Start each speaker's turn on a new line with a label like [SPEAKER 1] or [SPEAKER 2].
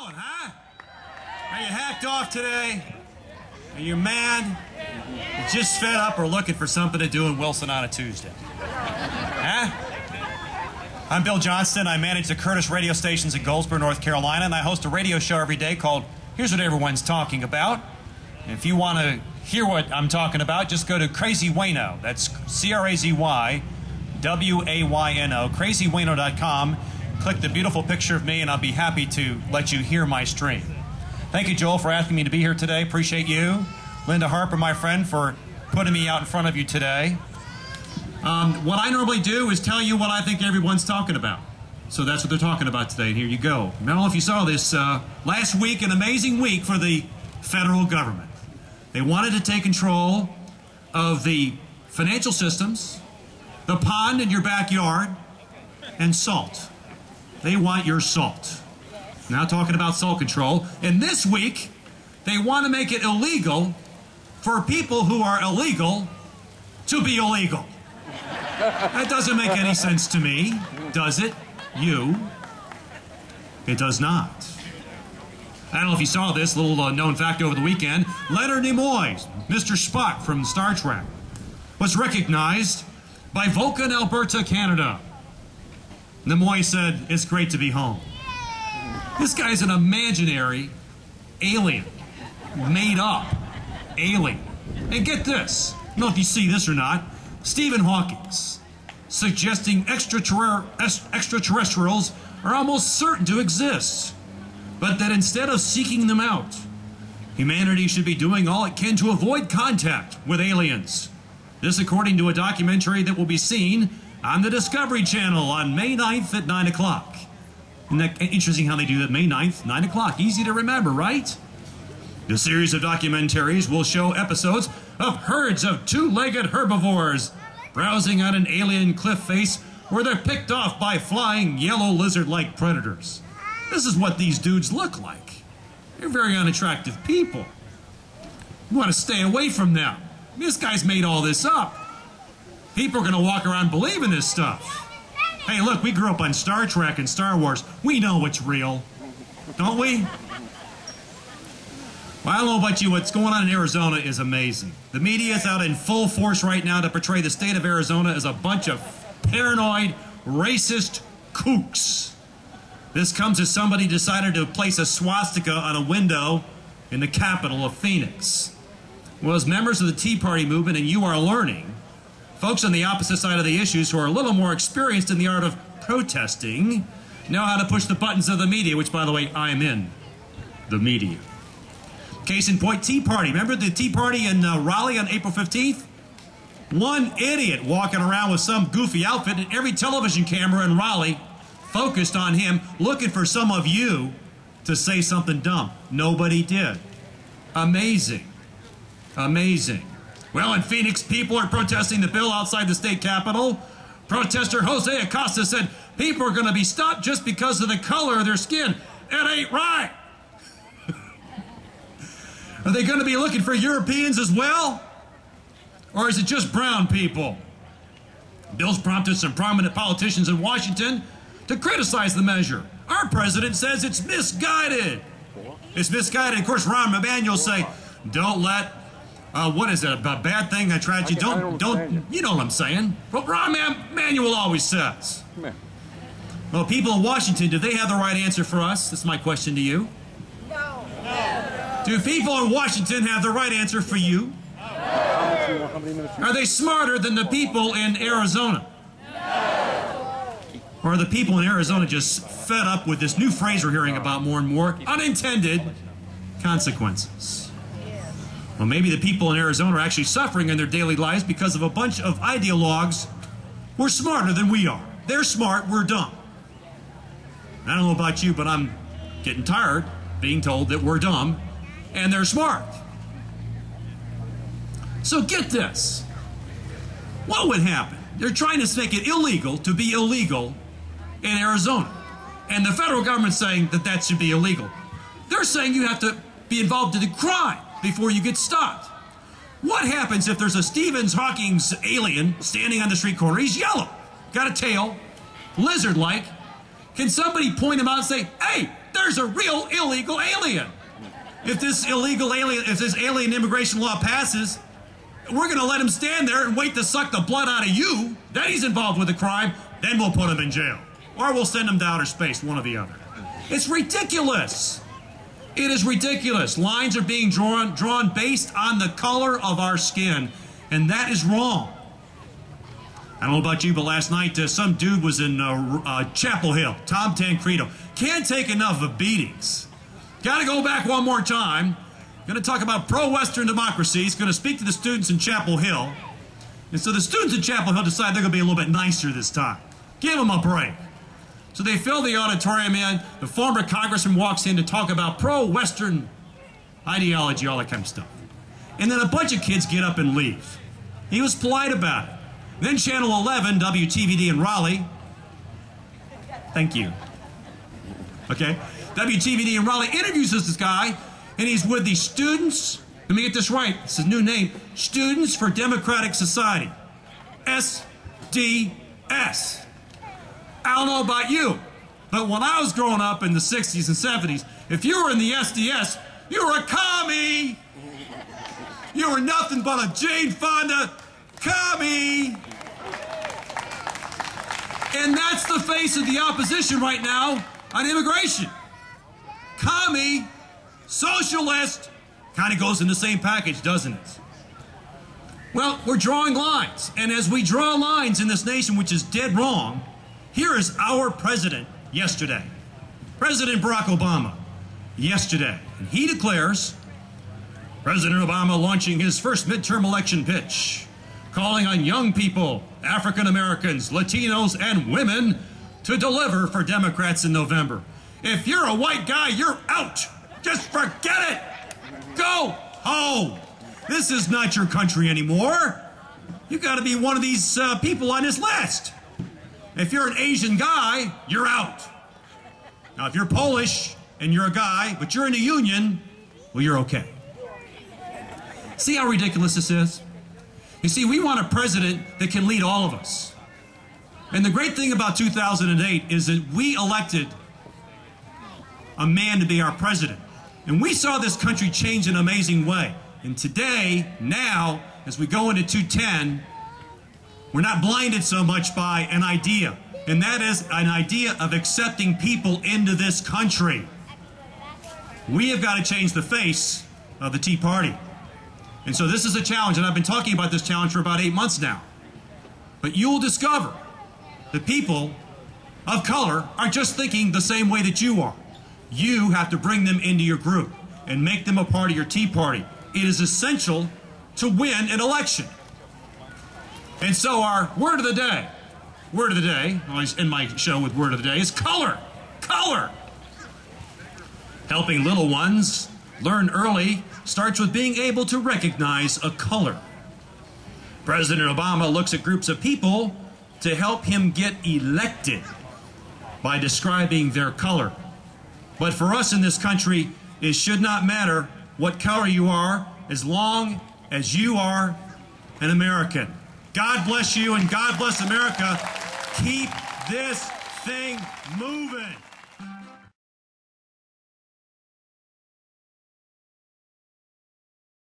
[SPEAKER 1] doing, huh? Are you hacked off today? Are you mad? You just fed up or looking for something to do in Wilson on a Tuesday? Huh? I'm Bill Johnston. I manage the Curtis radio stations in Goldsboro, North Carolina, and I host a radio show every day called Here's What Everyone's Talking About. And if you want to hear what I'm talking about, just go to Crazy Wayno. That's CrazyWayno, crazywayno.com. Click the beautiful picture of me, and I'll be happy to let you hear my stream. Thank you, Joel, for asking me to be here today. Appreciate you. Linda Harper, my friend, for putting me out in front of you today. What I normally do is tell you what I think everyone's talking about. So that's what they're talking about today, and here you go. I don't know if you saw this. Last week, an amazing week for the federal government. They wanted to take control of the financial systems, the pond in your backyard, and salt. They want your salt. Now talking about salt control. And this week, they want to make it illegal for people who are illegal to be illegal. That doesn't make any sense to me, does it? You? It does not. I don't know if you saw this little known fact over the weekend. Leonard Nimoy, Mr. Spock from Star Trek, was recognized by Vulcan, Alberta, Canada. Nimoy said, "It's great to be home." This guy's an imaginary alien, made up alien. And get this, I don't know if you see this or not, Stephen Hawking's suggesting extraterrestrials are almost certain to exist, but that instead of seeking them out, humanity should be doing all it can to avoid contact with aliens. This according to a documentary that will be seen on the Discovery Channel on May 9th at 9 o'clock. Isn't that interesting how they do that? May 9th, 9 o'clock. Easy to remember, right? The series of documentaries will show episodes of herds of two-legged herbivores browsing on an alien cliff face where they're picked off by flying yellow lizard-like predators. This is what these dudes look like. They're very unattractive people. You want to stay away from them. This guy's made all this up. People are going to walk around believing this stuff. Hey, look, we grew up on Star Trek and Star Wars. We know it's real, don't we? Well, I don't know about you, what's going on in Arizona is amazing. The media is out in full force right now to portray the state of Arizona as a bunch of paranoid, racist kooks. This comes as somebody decided to place a swastika on a window in the capital of Phoenix. Well, as members of the Tea Party movement, and you are learning, folks on the opposite side of the issues who are a little more experienced in the art of protesting know how to push the buttons of the media, which, by the way, I am in the media. Case in point, Tea Party. Remember the Tea Party in Raleigh on April 15th? One idiot walking around with some goofy outfit, and every television camera in Raleigh focused on him, looking for some of you to say something dumb. Nobody did. Amazing. Amazing. Well, in Phoenix, people are protesting the bill outside the state capitol. Protester Jose Acosta said people are going to be stopped just because of the color of their skin. It ain't right. Are they going to be looking for Europeans as well? Or is it just brown people? Bill's prompted some prominent politicians in Washington to criticize the measure. Our president says it's misguided. It's misguided. Of course, Rahm Emanuel say, don't let, what is it, a bad thing, a tragedy? Don't, you know what I'm saying. What Rahm Emanuel always says. Well, people in Washington, do they have the right answer for us? That's my question to you.
[SPEAKER 2] No.
[SPEAKER 1] Do people in Washington have the right answer for you? Are they smarter than the people in Arizona? Or are the people in Arizona just fed up with this new phrase we're hearing about more and more, unintended consequences? Well, maybe the people in Arizona are actually suffering in their daily lives because of a bunch of ideologues who are smarter than we are. They're smart, we're dumb. I don't know about you, but I'm getting tired being told that we're dumb and they're smart. So get this. What would happen? They're trying to make it illegal to be illegal in Arizona. And the federal government's saying that that should be illegal. They're saying you have to be involved in a crime before you get stopped. What happens if there's a Stephen Hawking's alien standing on the street corner? He's yellow, got a tail, lizard-like. Can somebody point him out and say, hey, there's a real illegal alien. If this alien immigration law passes, we're going to let him stand there and wait to suck the blood out of you. Then he's involved with a crime. Then we'll put him in jail. Or we'll send him to outer space, one or the other. It's ridiculous. It is ridiculous. Lines are being drawn based on the color of our skin, and that is wrong. I don't know about you, but last night some dude was in Chapel Hill, Tom Tancredo. Can't take enough of beatings. Got to go back one more time. Going to talk about pro-Western democracy. He's going to speak to the students in Chapel Hill. And so the students in Chapel Hill decide they're going to be a little bit nicer this time. Give them a break. So they fill the auditorium in. The former congressman walks in to talk about pro-Western ideology, all that kind of stuff. And then a bunch of kids get up and leave. He was polite about it. Then Channel 11, WTVD in Raleigh. Thank you. Okay. WTVD in Raleigh interviews this guy, and he's with the students. Let me get this right. It's his new name. Students for Democratic Society. SDS. I don't know about you, but when I was growing up in the 60s and 70s, if you were in the SDS, you were a commie. You were nothing but a Jane Fonda commie. And that's the face of the opposition right now on immigration. Commie, socialist, kind of goes in the same package, doesn't it? Well, we're drawing lines. And as we draw lines in this nation, which is dead wrong, here is our president yesterday. President Barack Obama yesterday. And he declares, President Obama launching his first midterm election pitch, calling on young people, African Americans, Latinos, and women to deliver for Democrats in November. If you're a white guy, you're out. Just forget it. Go home. This is not your country anymore. You've got to be one of these people on this list. If you're an Asian guy, you're out. Now, if you're Polish and you're a guy, but you're in a union, well, you're okay. See how ridiculous this is? You see, we want a president that can lead all of us. And the great thing about 2008 is that we elected a man to be our president. And we saw this country change in an amazing way. And today, now, as we go into 2010, we're not blinded so much by an idea. And that is an idea of accepting people into this country. We have got to change the face of the Tea Party. And so this is a challenge, and I've been talking about this challenge for about 8 months now. But you will discover that people of color are just thinking the same way that you are. You have to bring them into your group and make them a part of your Tea Party. It is essential to win an election. And so our word of the day, I always end my show with word of the day, is color. Color. Helping little ones learn early starts with being able to recognize a color. President Obama looks at groups of people to help him get elected by describing their color. But for us in this country, it should not matter what color you are as long as you are an American. God bless you and God bless America. Keep this thing moving.